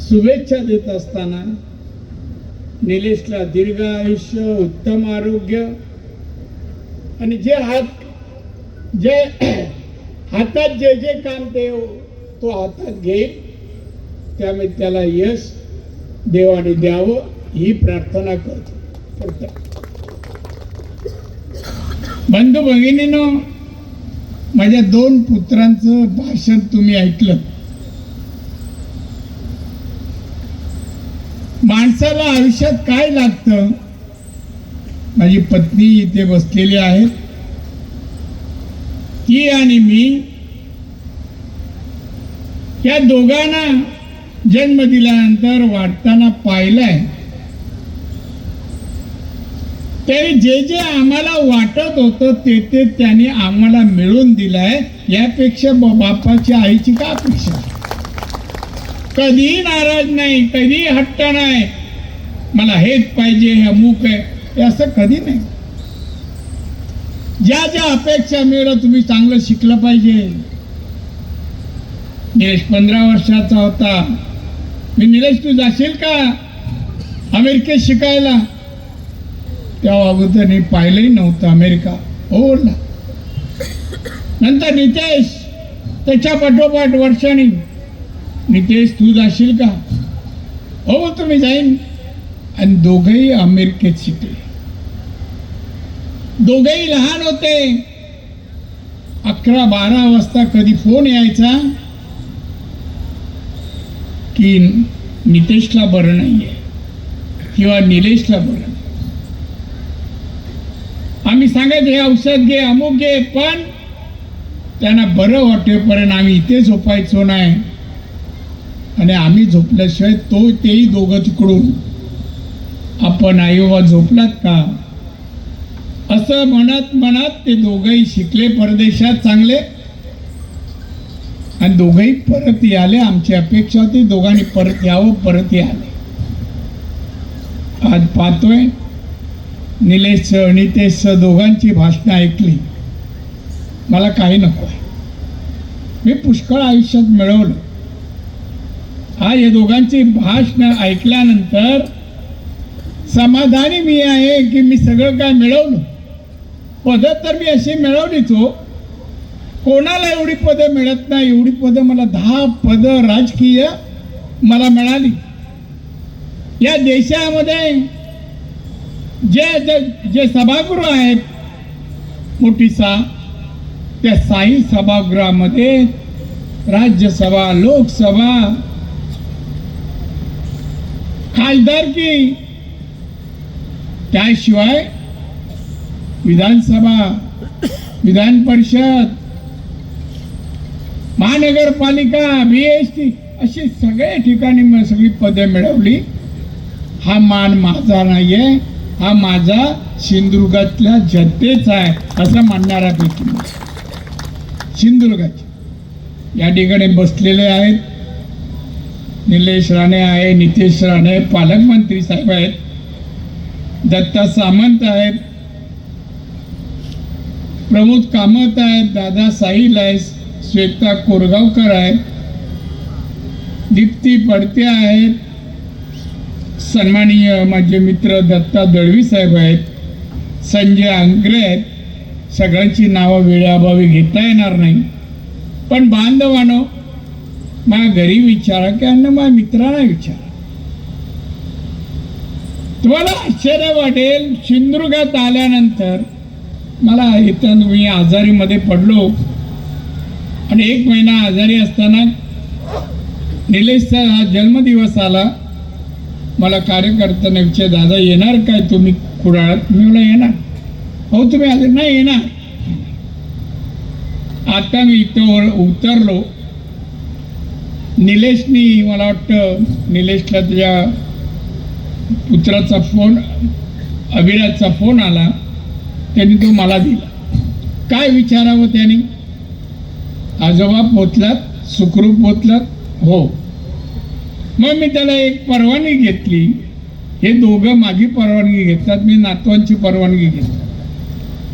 शुभेच्छा देत असताना निलेशला दीर्घ आयुष्य, उत्तम आरोग्य आणि जे हातात जे जे काम तो हातात घेईल त्यामुळे त्याला यश देवाने द्यावं ही प्रार्थना करतो. बंधू भगिनीनो, माझ्या 2 पुत्रांचं भाषण तुम्ही ऐकलं. माणसाला आयुष्यात काय लागतं? माझी पत्नी इथे बसलेली आहे, ती आणि मी, या दोघांना जन्म दिल्यानंतर वाढताना पाहिलंय. ते जे जे आम्हाला वाटत होतं ते त्याने आम्हाला मिळवून दिलंय. यापेक्षा बापाची आईची का अपेक्षा? कधीही नाराज नाही, कधीही हट्ट नाही, मला हेच पाहिजे, हे अमुक आहे, हे असं कधी नाही. ज्या ज्या अपेक्षा मिळत तुम्ही चांगलं शिकलं पाहिजे. निलेश 15 वर्षाचा होता. मी निलेश तू जाशील का अमेरिकेत शिकायला? तेव्हा अगोदर पाहिलंही नव्हतं अमेरिका. हो बोलला. नंतर नितेश त्याच्या पाठोपाठ वर्षांनी, नितेश तू जाशील का? हो बोलतो मी जाईन. आणि दोघेही अमेरिकेत शिकले. दोघेही लहान होते. 11-12 वाजता कधी फोन यायचा की नितेशला बरं नाहीये किंवा निलेशला बरं नाही. आम्ही सांगायचं हे औषध घे, अमुक घे, पण त्यांना बरं वाटेपर्यंत आम्ही इथे झोपायचो नाही. आणि आम्ही झोपल्याशिवाय तेही दोघं तिकडून आपण आई बाबा झोपलात का असं म्हणत ते दोघंही शिकले परदेशात चांगले. आणि दोघंही परत आले. आमची अपेक्षा होती दोघांनी परत यावं, परत आले. आज पाहतोय निलेश नितेश दोघांची भाषणं ऐकली. मला काही नको आहे. मी पुष्कळ आयुष्यात मिळवलं. आज या दोघांची भाषणं ऐकल्यानंतर समाधानी मी आहे की मी सगळं काय मिळवलं. पदं तर मी अशी मिळवलीच हो. कोणाला एवढी पदं मिळत नाही. एवढी पदं मला 10 पदं राजकीय मला मिळाली. या देशामध्ये जे सभागृह आहेत मोठी त्या साई सभागृहामध्ये राज्यसभा, लोकसभा, खासदारकी, त्याशिवाय विधानसभा, विधान परिषद, महानगरपालिका, BST अशी सगळ्या ठिकाणी सगळी पदे मिळवली. हा मान माझा नाहीये, हा माझा सिंधुदुर्गातल्या जनतेचा आहे असं म्हणणाऱ्यापैकी सिंधुदुर्गाचे या ठिकाणी बसलेले आहेत. निलेश राणे आहे, नितेश राणे पालकमंत्री साहेब आहेत, दत्ता सामंत आहेत, प्रमोद कामत आहेत, दादा साहिल आहेत, श्वेता कोरगावकर आहेत, दीप्ती पडते आहेत, सन्माननीय माझे मित्र दत्ता दळवी साहेब आहेत, संजय आंग्रे आहेत. सगळ्यांची नावं वेळाभावी घेता येणार नाही. पण बांधवानो, माझ्या घरी विचारा की अन्न माझ्या मित्रांना विचारा. तुम्हाला आश्चर्य वाटेल. सिंधुदुर्गात आल्यानंतर मला इथं मी आजारीमध्ये पडलो आणि 1 महिना आजारी असताना निलेशचा हा जन्मदिवस आला. मला कार्यकर्त्यांना विचार, दादा येणार काय तुम्ही कुडाळात? मी मला येणार. हो तुम्ही आले? नाही येणार. आता मी इथं उतरलो. निलेशनी मला वाटतं निलेशला त्याच्या पुत्राचा फोन, अभिराजचा फोन आला. त्यांनी तो मला दिला. काय विचारावं त्यांनी? आजोबा पोचलात? सुखरूप पोचलात? हो. मग मी त्याला एक परवानगी घेतली. हे दोघं माझी परवानगी घेतात, मी नातवांची परवानगी घेतो.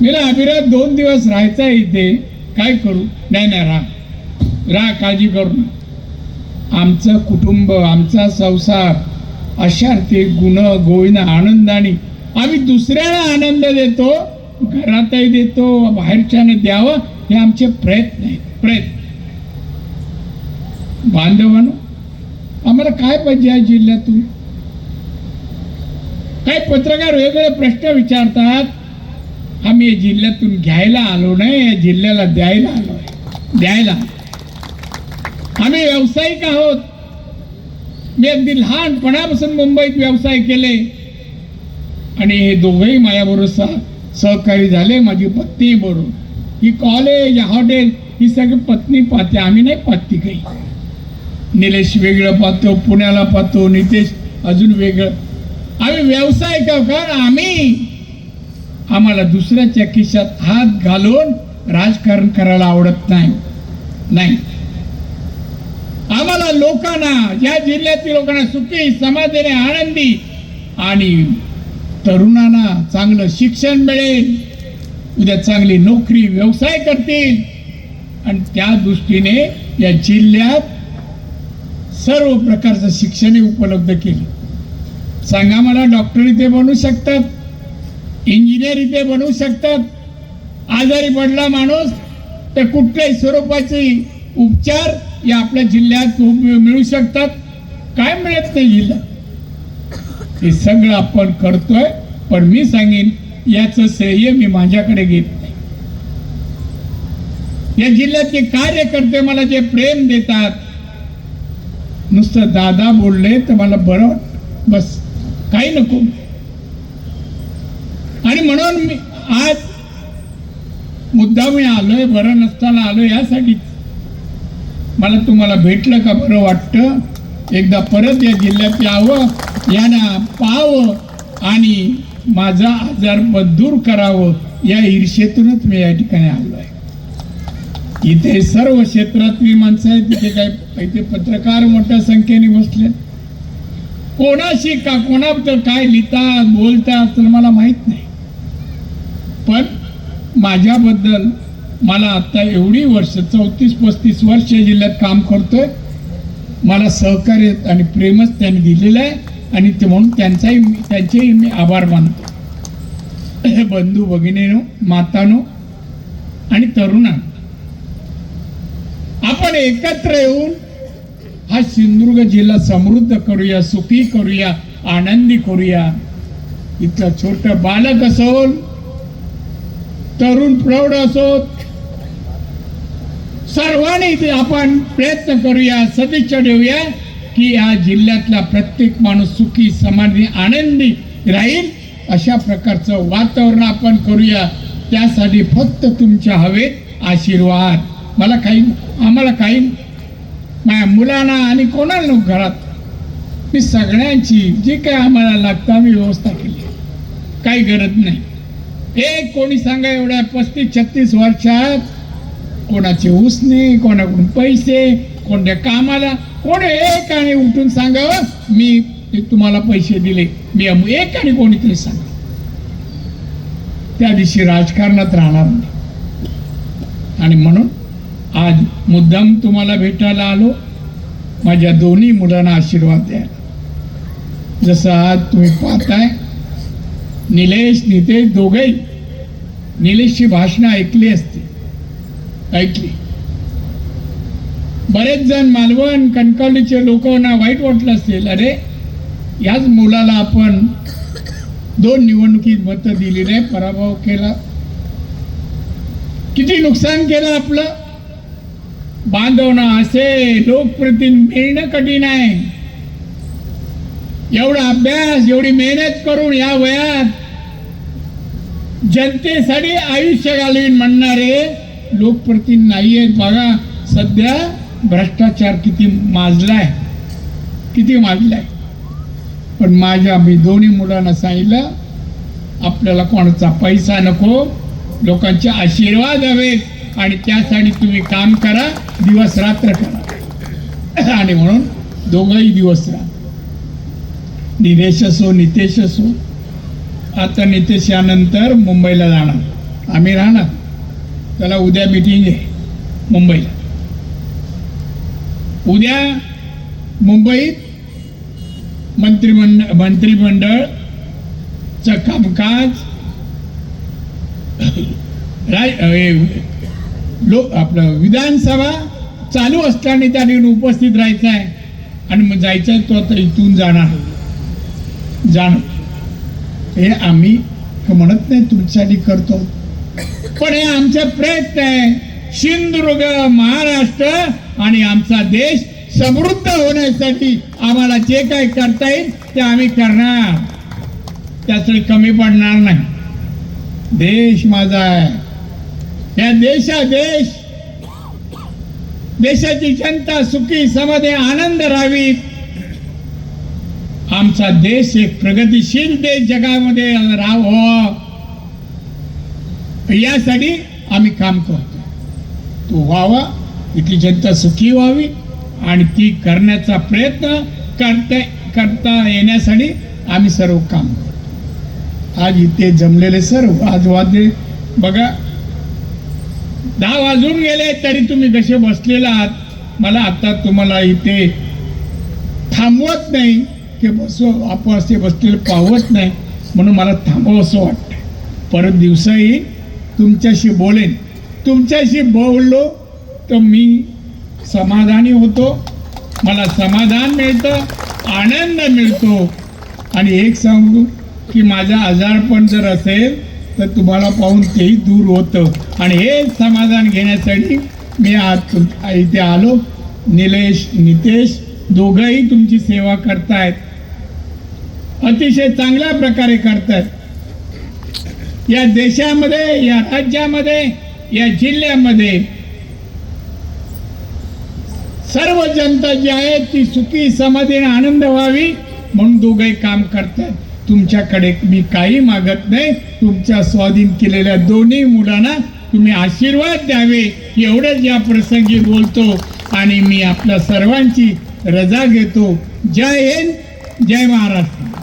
मला अभिराज 2 दिवस राहायचा इथे, काय करू? नाही राहा, काळजी करू नका. आमचं कुटुंब, आमचा संसार अशार्थी गुण गोविंद आनंदाने आम्ही दुसऱ्याला आनंद देतो, घरातही देतो, बाहेरच्याने द्यावं, हे आमचे प्रयत्न आहेत. प्रयत्न बांधवांनो, आम्हाला काय पाहिजे या जिल्ह्यातून? काही पत्रकार वेगवेगळे प्रश्न विचारतात. आम्ही या जिल्ह्यातून घ्यायला आलो नाही, या जिल्ह्याला द्यायला आलो आहे. द्यायला आम्ही व्यावसायिक आहोत. मी अगदी लहानपणापासून मुंबईत व्यवसाय केले आणि हे दोघंही माझ्याबरोबर सहकारी झाले. माझी पत्नी बरोबर, ही कॉलेज हॉटेल ही सगळी पत्नी पाहते, आम्ही नाही पाहती काही. निलेश वेगळं पाहतो, पुण्याला पाहतो, नितेश अजून वेगळं. आम्ही व्यावसायिक आहोत, कारण आम्हाला दुसऱ्याच्या खिशात हात घालून राजकारण करायला आवडत नाही. आम्हाला लोकांना, या जिल्ह्यातील लोकांना सुखी, समाधानी, आनंदी आणि तरुणांना चांगलं शिक्षण मिळेल, उद्या चांगली नोकरी व्यवसाय करतील आणि त्या दृष्टीने या जिल्ह्यात सर्व प्रकारचं शिक्षण उपलब्ध केले. सांगा मला, डॉक्टर इथे बनवू शकतात, इंजिनियर इथे बनवू शकतात. आजारी पडला माणूस तर कुठल्याही स्वरूपाचे उपचार या आपल्या जिल्ह्यात मिळू शकतात. काय मिळत नाही जिल्ह्यात? हे सगळं आपण करतोय, पण मी सांगेन याचं श्रेय मी माझ्याकडे घेत नाही. या जिल्ह्यातले कार्यकर्ते मला जे प्रेम देतात, नुसतं दादा बोलले तर मला बरं वाटतं, बस काही नको. आणि म्हणून मी आज मुद्दाम आलोय, बरं नसताना आलोय यासाठी. मला तुम्हाला भेटलं का बरं वाटतं. एकदा परत या जिल्ह्यात यावं, यांना पाहावं आणि माझा आजार दूर करावं, या ईर्षेतूनच मी या ठिकाणी आलोय. इथे सर्व क्षेत्रातली माणसं आहेत. तिथे काय इथे पत्रकार मोठ्या संख्येने बसले. कोणाशी का कोणाबद्दल काय लिहितात बोलतात तर मला माहित नाही, पण माझ्याबद्दल मला आता एवढी वर्ष 34-35 वर्ष जिल्ह्यात काम करतोय. मला सहकार्य आणि प्रेमच त्यांनी दिलेलं आहे आणि ते म्हणून त्यांचेही मी आभार मानतो. बंधू भगिनीनो, मातानो आणि तरुणांनो, आपण एकत्र येऊन हा सिंधुदुर्ग जिल्हा समृद्ध करूया, सुखी करूया, आनंदी करूया. इथलं छोट बालक असो, तरुण प्रौढ असो, सर्वांनी आपण प्रयत्न करूया, सदिच्छा देऊया की या जिल्ह्यातला प्रत्येक माणूस सुखी, समाधानी, आनंदी राहील, अशा प्रकारचं वातावरण आपण करूया. त्यासाठी फक्त तुमच्या हवेत आशीर्वाद. आम्हाला काही माझ्या मुलांना आणि कोणाला घरात मी सगळ्यांची जी काय आम्हाला लागतं आम्ही व्यवस्था केली, काही गरज नाही. एक कोणी सांगा एवढ्या 35-36 वर्षात कोणाचे उसने, कोणाकडून पैसे, कोणत्या कामाला कोणी एक आणि उठून सांगावं मी तुम्हाला पैसे दिले, मी एक आणि कोणीतरी सांगा, त्या दिवशी राजकारणात राहणार नाही. आणि म्हणून आज मुद्दाम तुम्हाला भेटायला आलो, माझ्या दोन्ही मुलांना आशीर्वाद द्यायला. जसं आज तुम्ही पाहताय, निलेश नितेश दोघेही, निलेशची भाषणं ऐकली असते, ऐकली. बरेच जण मालवण कणकवलीचे लोकांना वाईट वाटलं असेल, अरे याच मुलाला आपण 2 निवडणुकीत मतं दिली नाही, पराभव केला, किती नुकसान केलं आपलं. बांधवणं असे लोकप्रतिनिधी मिळणं कठीण आहे. एवढा अभ्यास, एवढी मेहनत करून या वयात जनतेसाठी आयुष्य घालवीन म्हणणारे लोकप्रतिनिधी नाही आहेत. बघा सध्या भ्रष्टाचार किती माजलाय. पण मी दोन्ही मुलांना सांगितलं, आपल्याला कोणाचा पैसा नको, लोकांचे आशीर्वाद हवेत आणि त्यासाठी तुम्ही काम करा, दिवस रात्र करा. आणि म्हणून दोघंही दिवस रात्र, निलेश असो नितेश असो. आता नितेश यानंतर मुंबईला जाणार, आम्ही राहणार. त्याला उद्या मीटिंग आहे मुंबईला. उद्या मुंबईत मंत्रिमंडळचं कामकाज आपलं विधानसभा चालू असताना त्या ठिकाणी उपस्थित राहायचं आहे आणि मग जायचं आहे. तो आता इथून जाणार हे आम्ही म्हणत नाही तुमच्यासाठी करतो, पण हे आमचा प्रयत्न आहे. सिंधुदुर्ग, महाराष्ट्र आणि आमचा देश समृद्ध होण्यासाठी आम्हाला जे काही करता येईल ते आम्ही करणार, त्यासाठी कमी पडणार नाही. देश माझा आहे, या देशाची जनता सुखी समाधानी आनंद राहावी. आमचा देश एक प्रगतिशील देश जगामध्ये राहावं यासाठी आम्ही काम करतो. तो व्हावा, इथली जनता सुखी व्हावी आणि ती करण्याचा प्रयत्न करता येण्यासाठी आम्ही सर्व काम करतो. आज इथे जमलेले सर्व, आज वाजले बघा 10 वाजून गेले तरी तुम्ही कसे बसलेला आहात. मला आता तुम्हाला इथे थांबवत नाही की आपण असे बसलेले पाहत नाही, म्हणून मला थांबवं असं वाटतं. परत दिवसा येईल, तुमच्याशी बोलेन. तुमच्याशी बोललो तर मी समाधानी होतो, मला समाधान मिळतं, आनंद मिळतो. आणि एक सांगू की माझा आजारपण जर असेल तर तुम्हाला पाहून तेही दूर होतं आणि हे समाधान घेण्यासाठी मी आज इथे आलो. निलेश, नितेश दोघंही तुमची सेवा करतायत, अतिशय चांगल्या प्रकारे करतायत. या देशामध्ये, या राज्यामध्ये, या जिल्ह्यामध्ये सर्व जनता जी आहे ती सुखी समाधानी आनंद व्हावी म्हणून दोघंही काम करतात. तुमच्याकडे मी काही मागत नाही, तुमच्या स्वाधीन केलेल्या दोन्ही मुलांना तुम्ही आशीर्वाद द्यावे एवढंच या प्रसंगी बोलतो आणि मी आपल्या सर्वांची रजा घेतो. जय हिंद, जय महाराष्ट्र.